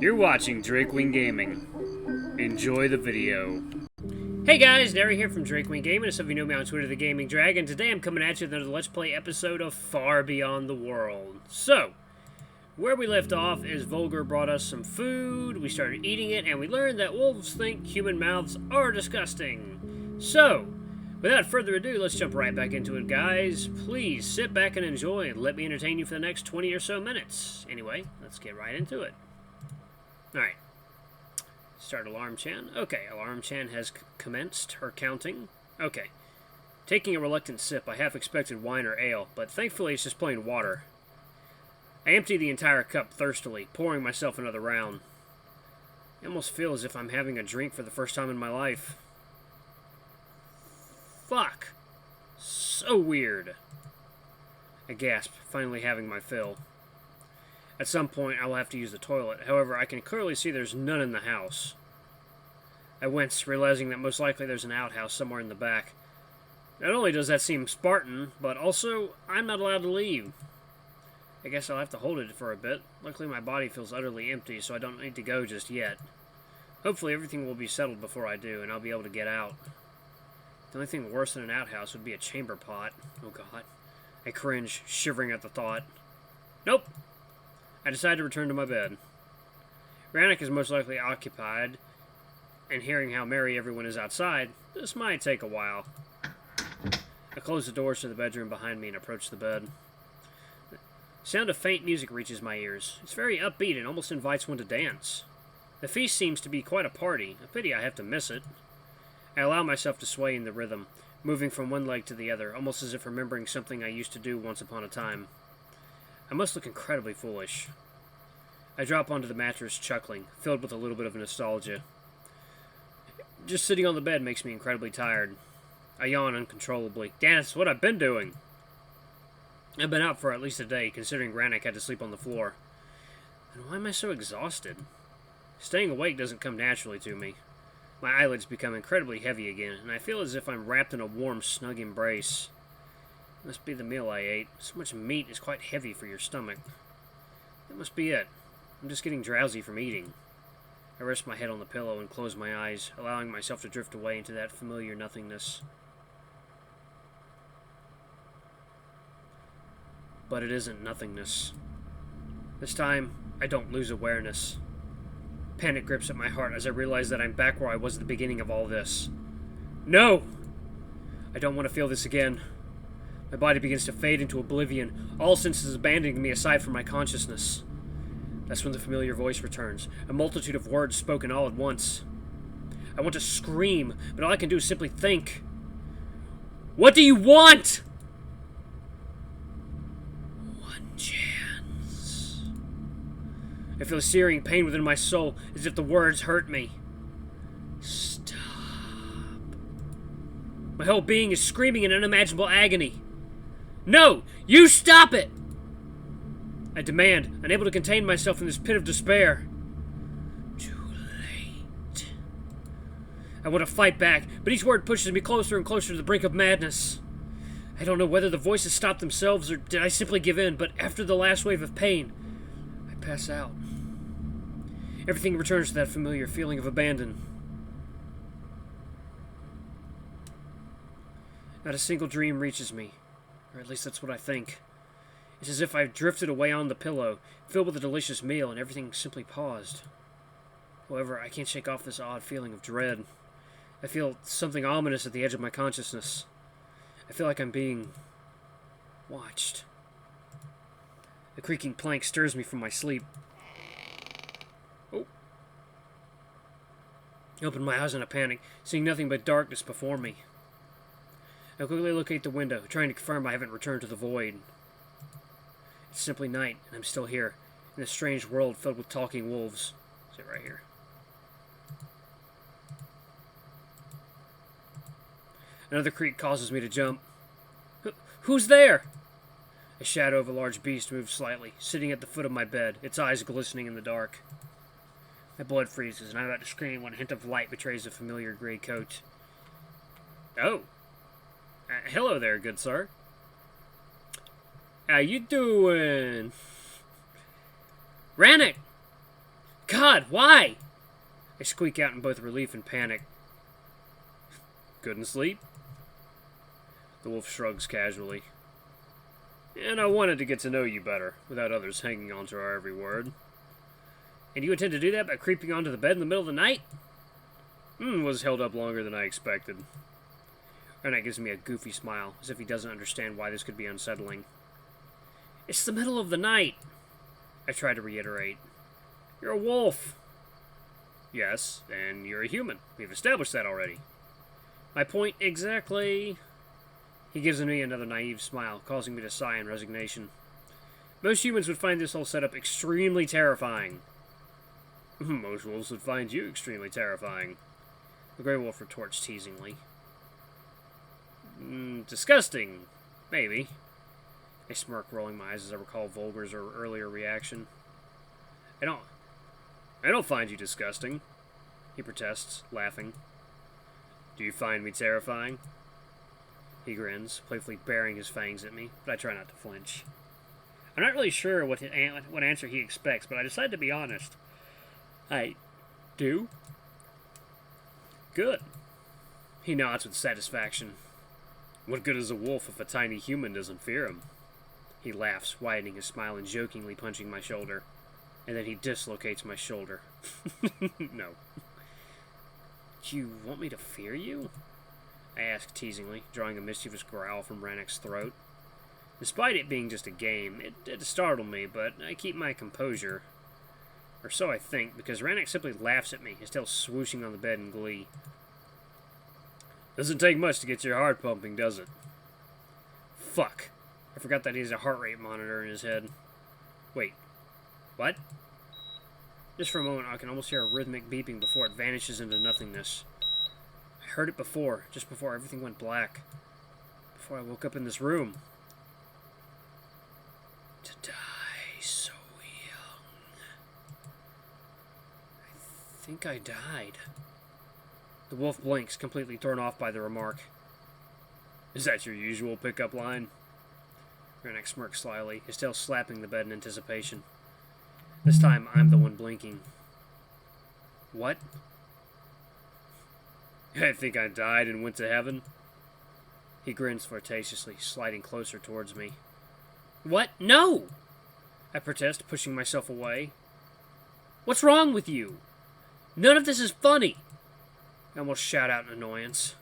You're watching Drakewing Gaming. Enjoy the video. Hey guys, Derry here from Drakewing Gaming, and some of you know me on Twitter, The Gaming Dragon. Today I'm coming at you with another Let's Play episode of Far Beyond the World. So, where we left off is Volgar brought us some food, we started eating it, and we learned that wolves think human mouths are disgusting. So, without further ado, let's jump right back into it, guys. Please sit back and enjoy, and let me entertain you for the next 20 or so minutes. Anyway, let's get right into it. Alright. Start Alarm Chan. Okay, Alarm Chan has commenced her counting. Okay. Taking a reluctant sip, I half expected wine or ale, but thankfully it's just plain water. I empty the entire cup thirstily, pouring myself another round. I almost feel as if I'm having a drink for the first time in my life. Fuck. So weird. I gasp, finally having my fill. At some point, I will have to use the toilet. However, I can clearly see there's none in the house. I wince, realizing that most likely there's an outhouse somewhere in the back. Not only does that seem Spartan, but also, I'm not allowed to leave. I guess I'll have to hold it for a bit. Luckily, my body feels utterly empty, so I don't need to go just yet. Hopefully, everything will be settled before I do, and I'll be able to get out. The only thing worse than an outhouse would be a chamber pot. Oh god. I cringe, shivering at the thought. Nope! I decide to return to my bed. Ranok is most likely occupied, and hearing how merry everyone is outside, this might take a while. I close the doors to the bedroom behind me and approach the bed. The sound of faint music reaches my ears. It's very upbeat and almost invites one to dance. The feast seems to be quite a party. A pity I have to miss it. I allow myself to sway in the rhythm, moving from one leg to the other, almost as if remembering something I used to do once upon a time. I must look incredibly foolish. I drop onto the mattress, chuckling, filled with a little bit of nostalgia. Just sitting on the bed makes me incredibly tired. I yawn uncontrollably. Damn, it's what I've been doing. I've been out for at least a day, considering Ranok had to sleep on the floor. And why am I so exhausted? Staying awake doesn't come naturally to me. My eyelids become incredibly heavy again, and I feel as if I'm wrapped in a warm, snug embrace. Must be the meal I ate. So much meat is quite heavy for your stomach. That must be it. I'm just getting drowsy from eating. I rest my head on the pillow and close my eyes, allowing myself to drift away into that familiar nothingness. But it isn't nothingness. This time, I don't lose awareness. Panic grips at my heart as I realize that I'm back where I was at the beginning of all this. No! I don't want to feel this again. My body begins to fade into oblivion, all senses abandoning me aside from my consciousness. That's when the familiar voice returns, a multitude of words spoken all at once. I want to scream, but all I can do is simply think. What do you want? One chance. I feel a searing pain within my soul, as if the words hurt me. Stop. My whole being is screaming in unimaginable agony. No! You stop it! I demand, unable to contain myself in this pit of despair. Too late. I want to fight back, but each word pushes me closer and closer to the brink of madness. I don't know whether the voices stopped themselves or did I simply give in, but after the last wave of pain, I pass out. Everything returns to that familiar feeling of abandon. Not a single dream reaches me. Or at least that's what I think. It's as if I've drifted away on the pillow, filled with a delicious meal, and everything simply paused. However, I can't shake off this odd feeling of dread. I feel something ominous at the edge of my consciousness. I feel like I'm being watched. The creaking plank stirs me from my sleep. Oh. I open my eyes in a panic, seeing nothing but darkness before me. I quickly locate the window, trying to confirm I haven't returned to the void. It's simply night, and I'm still here, in a strange world filled with talking wolves. Sit right here. Another creak causes me to jump. Who's there? A shadow of a large beast moves slightly, sitting at the foot of my bed, its eyes glistening in the dark. My blood freezes, and I'm about to scream when a hint of light betrays a familiar gray coat. Oh. Hello there, good sir. How you doing? Ranok! God, why? I squeak out in both relief and panic. Couldn't sleep? The wolf shrugs casually. And I wanted to get to know you better, without others hanging on to our every word. And you intend to do that by creeping onto the bed in the middle of the night? Was held up longer than I expected. Ranok gives me a goofy smile, as if he doesn't understand why this could be unsettling. It's the middle of the night, I try to reiterate. You're a wolf. Yes, and you're a human. We've established that already. My point exactly. He gives me another naive smile, causing me to sigh in resignation. Most humans would find this whole setup extremely terrifying. Most wolves would find you extremely terrifying. The Grey Wolf retorts teasingly. Disgusting, maybe. I smirk, rolling my eyes as I recall Volgar's earlier reaction. I don't find you disgusting, he protests, laughing. Do you find me terrifying? He grins, playfully baring his fangs at me, but I try not to flinch. I'm not really sure what answer he expects, but I decide to be honest. I do? Good. He nods with satisfaction. What good is a wolf if a tiny human doesn't fear him? He laughs, widening his smile and jokingly punching my shoulder. And then he dislocates my shoulder. No. Do you want me to fear you? I ask teasingly, drawing a mischievous growl from Ranok's throat. Despite it being just a game, it did startle me, but I keep my composure. Or so I think, because Ranok simply laughs at me, his tail swooshing on the bed in glee. Doesn't take much to get your heart pumping, does it? Fuck. I forgot that he has a heart rate monitor in his head. Wait. What? Just for a moment, I can almost hear a rhythmic beeping before it vanishes into nothingness. I heard it before, just before everything went black. Before I woke up in this room. To die so young. I think I died. The wolf blinks, completely thrown off by the remark. Is that your usual pickup line? Ranok smirks slyly, his tail slapping the bed in anticipation. This time, I'm the one blinking. What? I think I died and went to heaven. He grins flirtatiously, sliding closer towards me. What? No! I protest, pushing myself away. What's wrong with you? None of this is funny! I almost shout out in annoyance.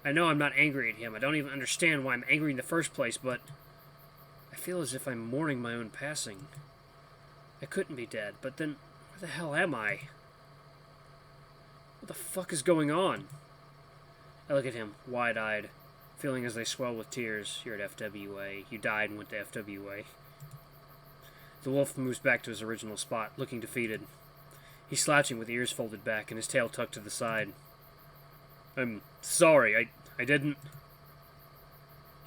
I know I'm not angry at him. I don't even understand why I'm angry in the first place, but I feel as if I'm mourning my own passing. I couldn't be dead, but then where the hell am I? What the fuck is going on? I look at him, wide-eyed, feeling as they swell with tears. You're at FWA. You died and went to FWA. The wolf moves back to his original spot, looking defeated. He's slouching with ears folded back and his tail tucked to the side. I'm sorry, I didn't...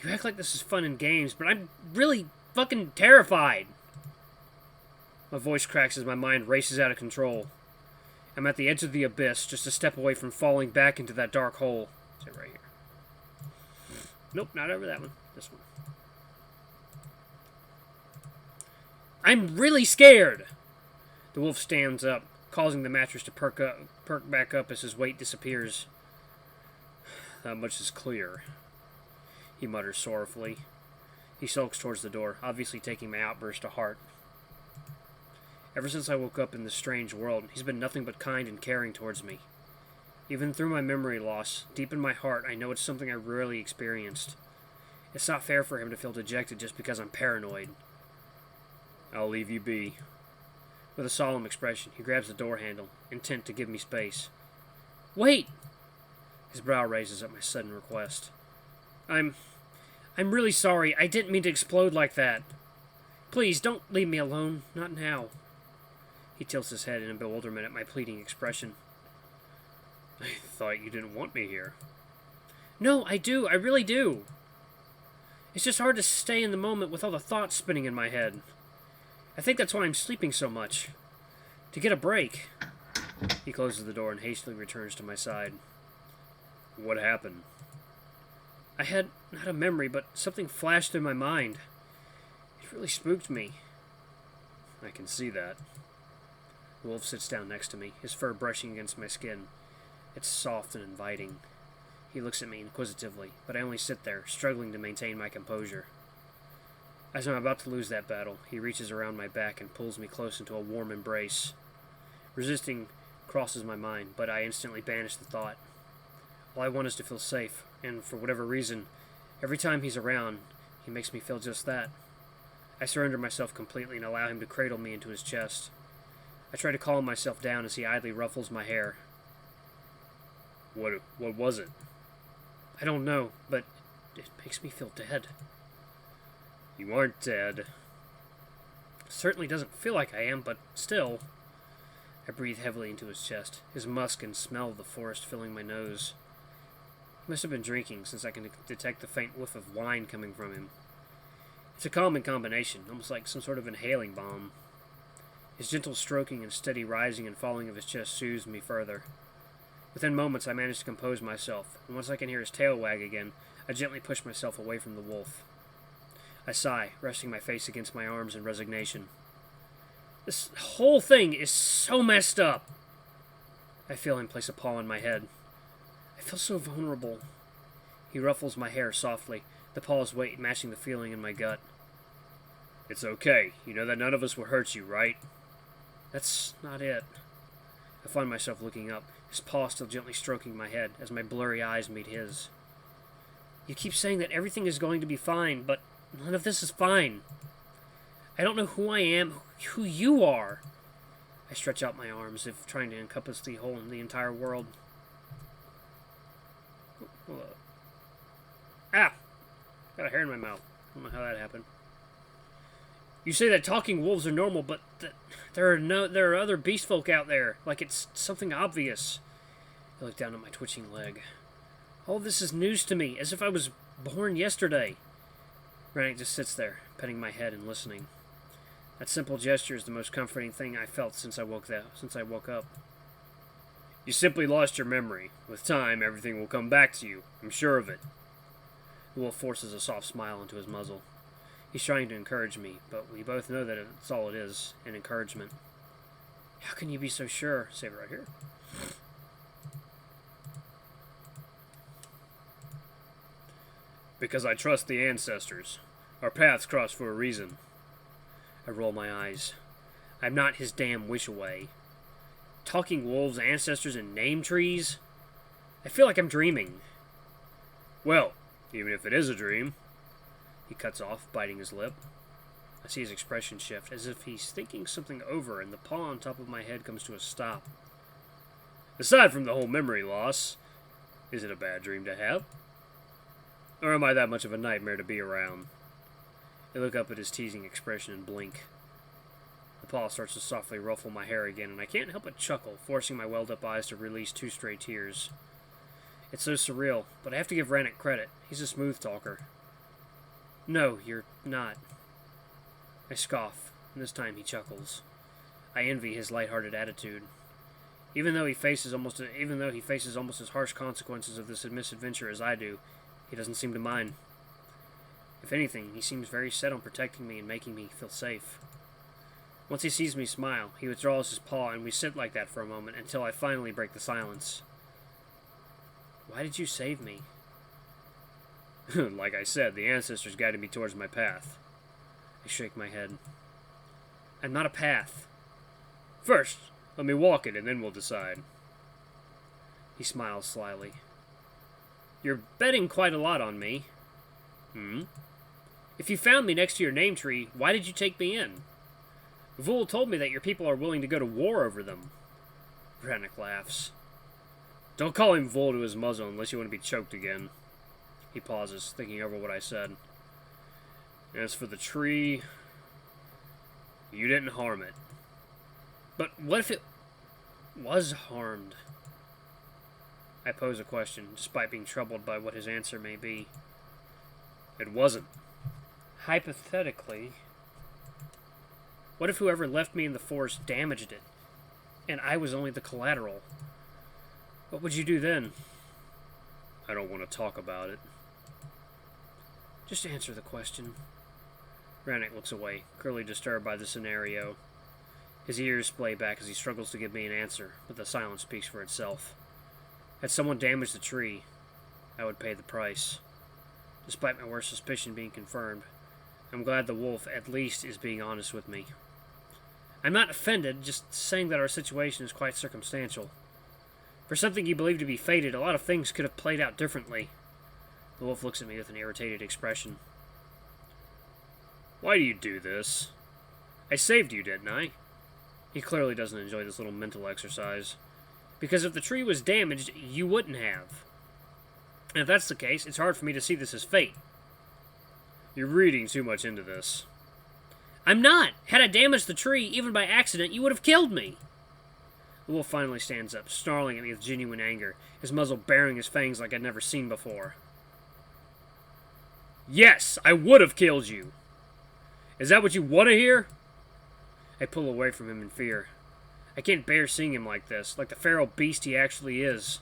You act like this is fun and games, but I'm really fucking terrified. My voice cracks as my mind races out of control. I'm at the edge of the abyss, just a step away from falling back into that dark hole. Is it right here? Nope, not over that one. This one. I'm really scared! The wolf stands up, causing the mattress to perk back up as his weight disappears. That much is clear, he mutters sorrowfully. He sulks towards the door, obviously taking my outburst to heart. Ever since I woke up in this strange world, he's been nothing but kind and caring towards me. Even through my memory loss, deep in my heart, I know it's something I rarely experienced. It's not fair for him to feel dejected just because I'm paranoid. I'll leave you be. With a solemn expression, he grabs the door handle, intent to give me space. Wait! His brow raises at my sudden request. I'm really sorry. I didn't mean to explode like that. Please, don't leave me alone. Not now. He tilts his head in bewilderment at my pleading expression. I thought you didn't want me here. No, I do. I really do. It's just hard to stay in the moment with all the thoughts spinning in my head. I think that's why I'm sleeping so much. To get a break. He closes the door and hastily returns to my side. What happened? I had not a memory, but something flashed through my mind. It really spooked me. I can see that. The The wolf sits down next to me, his fur brushing against my skin. It's soft and inviting. He looks at me inquisitively, but I only sit there, struggling to maintain my composure. As I'm about to lose that battle, he reaches around my back and pulls me close into a warm embrace. Resisting crosses my mind, but I instantly banish the thought. All I want is to feel safe, and for whatever reason, every time he's around, he makes me feel just that. I surrender myself completely and allow him to cradle me into his chest. I try to calm myself down as he idly ruffles my hair. What was it? I don't know, but it makes me feel dead. You aren't dead. Certainly doesn't feel like I am, but still. I breathe heavily into his chest, his musk and smell of the forest filling my nose. He must have been drinking, since I can detect the faint whiff of wine coming from him. It's a calming combination, almost like some sort of inhaling balm. His gentle stroking and steady rising and falling of his chest soothes me further. Within moments, I manage to compose myself, and once I can hear his tail wag again, I gently push myself away from the wolf. I sigh, resting my face against my arms in resignation. This whole thing is so messed up. I feel him place a paw on my head. I feel so vulnerable. He ruffles my hair softly, the paw's weight matching the feeling in my gut. It's okay. You know that none of us will hurt you, right? That's not it. I find myself looking up, his paw still gently stroking my head as my blurry eyes meet his. You keep saying that everything is going to be fine, but none of this is fine. I don't know who I am, who you are. I stretch out my arms, as if trying to encompass the whole in the entire world. Ah! Got a hair in my mouth. I don't know how that happened. You say that talking wolves are normal, but there are other beast folk out there, like it's something obvious. I look down at my twitching leg. All this is news to me, as if I was born yesterday. Ranok just sits there, petting my head and listening. That simple gesture is the most comforting thing I felt since I woke up. You simply lost your memory. With time, everything will come back to you. I'm sure of it. The wolf forces a soft smile into his muzzle. He's trying to encourage me, but we both know that it's all it is, an encouragement. How can you be so sure? Save it right here. Because I trust the ancestors. Our paths cross for a reason. I roll my eyes. I'm not his damn wish-away. Talking wolves, ancestors, and name trees? I feel like I'm dreaming. Well, even if it is a dream. He cuts off, biting his lip. I see his expression shift, as if he's thinking something over, and the paw on top of my head comes to a stop. Aside from the whole memory loss, is it a bad dream to have? Or am I that much of a nightmare to be around? I look up at his teasing expression and blink. The paw starts to softly ruffle my hair again, and I can't help but chuckle, forcing my welled-up eyes to release 2 stray tears. It's so surreal, but I have to give Ranok credit. He's a smooth talker. No, you're not. I scoff, and this time he chuckles. I envy his lighthearted attitude. Even though he faces almost as harsh consequences of this misadventure as I do, he doesn't seem to mind. If anything, he seems very set on protecting me and making me feel safe. Once he sees me smile, he withdraws his paw, and we sit like that for a moment until I finally break the silence. Why did you save me? Like I said, the ancestors guided me towards my path. I shake my head. I'm not a path. First, let me walk it, and then we'll decide. He smiles slyly. You're betting quite a lot on me. If you found me next to your name tree, why did you take me in? Vul told me that your people are willing to go to war over them. Ranok laughs. Don't call him Vul to his muzzle unless you want to be choked again. He pauses, thinking over what I said. As for the tree, you didn't harm it. But what if it was harmed? I pose a question, despite being troubled by what his answer may be. It wasn't. Hypothetically, what if whoever left me in the forest damaged it, and I was only the collateral? What would you do then? I don't want to talk about it. Just answer the question. Ranok looks away, clearly disturbed by the scenario. His ears splay back as he struggles to give me an answer, but the silence speaks for itself. Had someone damaged the tree, I would pay the price. Despite my worst suspicion being confirmed, I'm glad the wolf at least is being honest with me. I'm not offended, just saying that our situation is quite circumstantial. For something you believe to be fated, a lot of things could have played out differently. The wolf looks at me with an irritated expression. Why do you do this? I saved you, didn't I? He clearly doesn't enjoy this little mental exercise. Because if the tree was damaged, you wouldn't have. And if that's the case, it's hard for me to see this as fate. You're reading too much into this. I'm not! Had I damaged the tree, even by accident, you would have killed me! The wolf finally stands up, snarling at me with genuine anger, his muzzle baring his fangs like I'd never seen before. Yes, I would have killed you! Is that what you want to hear? I pull away from him in fear. I can't bear seeing him like this, like the feral beast he actually is.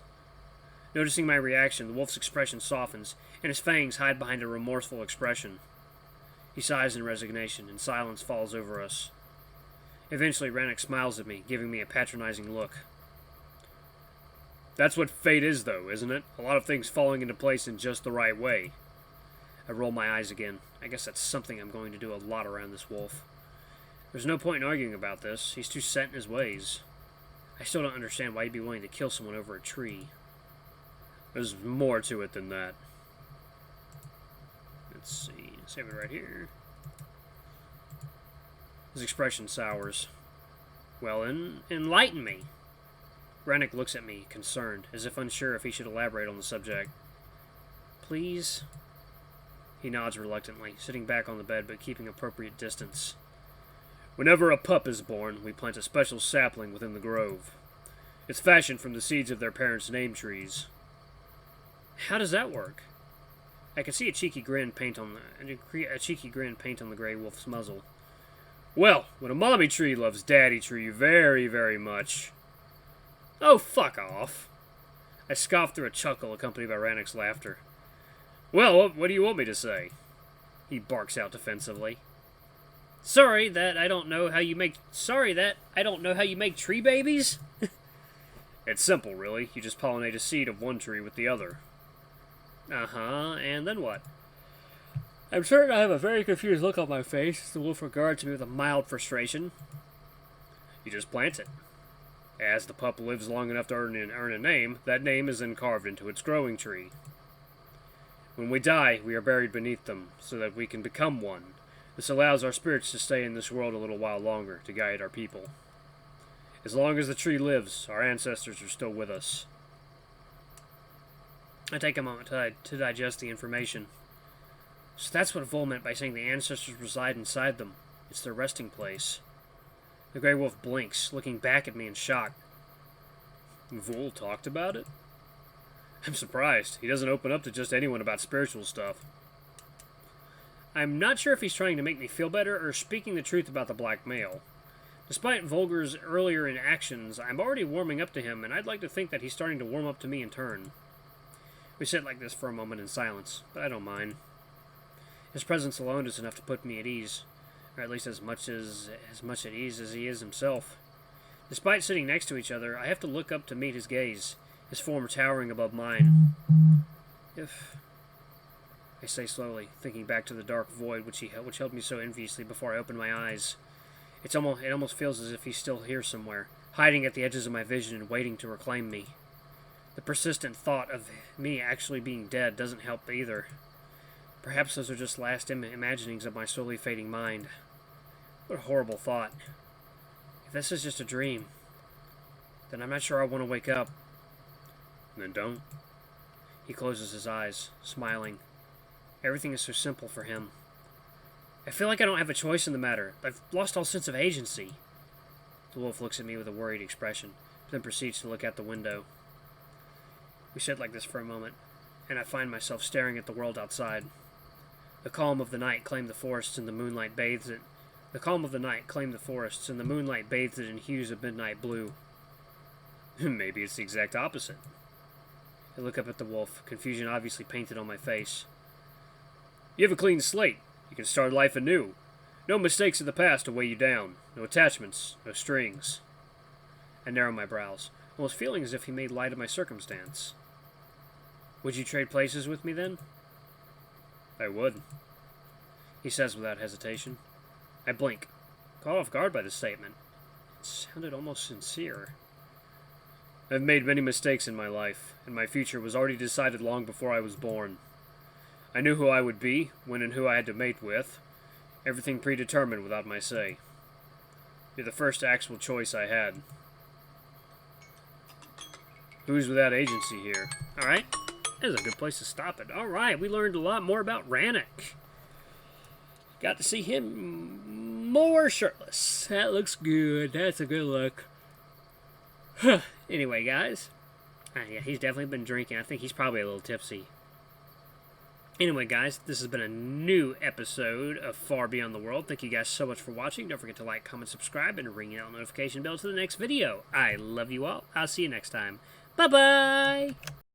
Noticing my reaction, the wolf's expression softens, and his fangs hide behind a remorseful expression. He sighs in resignation, and silence falls over us. Eventually, Ranok smiles at me, giving me a patronizing look. That's what fate is, though, isn't it? A lot of things falling into place in just the right way. I roll my eyes again. I guess that's something I'm going to do a lot around this wolf. There's no point in arguing about this. He's too set in his ways. I still don't understand why he'd be willing to kill someone over a tree. There's more to it than that. Let's see. Save it right here. His expression sours. Well, enlighten me. Ranok looks at me, concerned, as if unsure if he should elaborate on the subject. Please? He nods reluctantly, sitting back on the bed but keeping appropriate distance. Whenever a pup is born, we plant a special sapling within the grove. It's fashioned from the seeds of their parents' name trees. How does that work? I can see a cheeky grin paint on the gray wolf's muzzle. Well, when a mommy tree loves daddy tree very, very much. Oh, fuck off. I scoffed through a chuckle accompanied by Ranok's laughter. Well, what do you want me to say? He barks out defensively. Sorry that I don't know how you make tree babies? It's simple, really. You just pollinate a seed of one tree with the other. Uh-huh, and then what? I'm certain I have a very confused look on my face. The wolf regards me with a mild frustration. You just plant it. As the pup lives long enough to earn a name, that name is then carved into its growing tree. When we die, we are buried beneath them, so that we can become one. This allows our spirits to stay in this world a little while longer, to guide our people. As long as the tree lives, our ancestors are still with us. I take a moment to digest the information. So that's what Vol meant by saying the ancestors reside inside them. It's their resting place. The gray wolf blinks, looking back at me in shock. Vol talked about it? I'm surprised. He doesn't open up to just anyone about spiritual stuff. I'm not sure if he's trying to make me feel better or speaking the truth about the black male. Despite Volger's earlier inactions, I'm already warming up to him, and I'd like to think that he's starting to warm up to me in turn. We sit like this for a moment in silence, but I don't mind. His presence alone is enough to put me at ease, or at least as much at ease as he is himself. Despite sitting next to each other, I have to look up to meet his gaze, his form towering above mine. I say slowly, thinking back to the dark void which held me so enviously before I opened my eyes. It almost feels as if he's still here somewhere, hiding at the edges of my vision and waiting to reclaim me. The persistent thought of me actually being dead doesn't help either. Perhaps those are just last imaginings of my slowly fading mind. What a horrible thought. If this is just a dream, then I'm not sure I want to wake up. Then don't. He closes his eyes, smiling. Everything is so simple for him. I feel like I don't have a choice in the matter. I've lost all sense of agency. The wolf looks at me with a worried expression, then proceeds to look out the window. We sit like this for a moment, and I find myself staring at the world outside. The calm of the night claimed the forests, and the moonlight bathes it. The calm of the night claimed the forests, and the moonlight bathes it in hues of midnight blue. Maybe it's the exact opposite. I look up at the wolf, confusion obviously painted on my face. You have a clean slate. You can start life anew. No mistakes in the past to weigh you down. No attachments. No strings. I narrow my brows, almost feeling as if he made light of my circumstance. Would you trade places with me, then? I would, he says without hesitation. I blink, caught off guard by the statement. It sounded almost sincere. I've made many mistakes in my life, and my future was already decided long before I was born. I knew who I would be, when and who I had to mate with. Everything predetermined without my say. You're the first actual choice I had. Who's without agency here? Alright, that is a good place to stop it. Alright, we learned a lot more about Ranok. Got to see him more shirtless. That looks good. That's a good look. Anyway, guys. Yeah, he's definitely been drinking. I think he's probably a little tipsy. Anyway, guys, this has been a new episode of Far Beyond the World. Thank you guys so much for watching. Don't forget to like, comment, subscribe, and ring that notification bell to the next video. I love you all. I'll see you next time. Bye-bye!